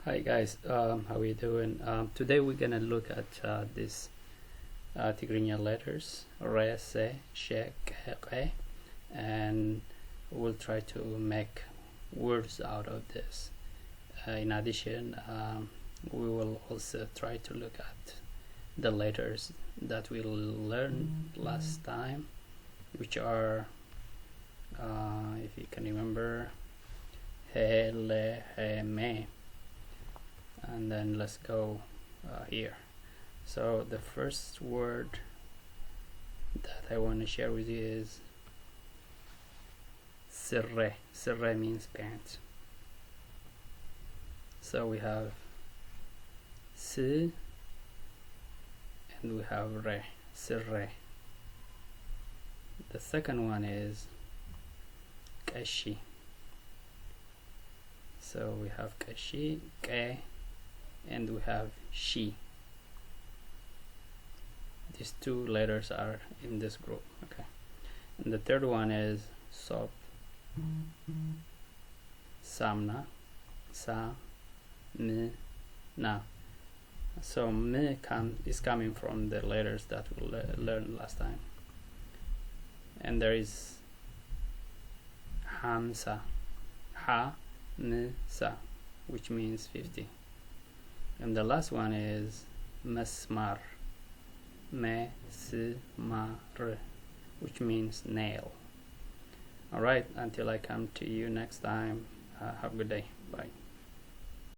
Hi guys, how are you doing? Today we're gonna look at these Tigrigna letters, re, se, she, ke, re, and we'll try to make words out of this. In addition, we will also try to look at the letters that we learned last time, which are, if you can remember, he, le, he, me. And then let's go here. So the first word that I want to share with you is sirre. Sirre means pants. So we have si and we have re. Sirre. The second one is kashi. So we have kashi, ke, and we have she. These two letters are in this group. Okay. And the third one is soap, samna, sa, mi, na. So mi is coming from the letters that we learned last time. And there is hamsa, ha, mi, sa, which means 50. And the last one is mesmar, me-si-ma-r, which means nail. Alright, until I come to you next time, have a good day. Bye.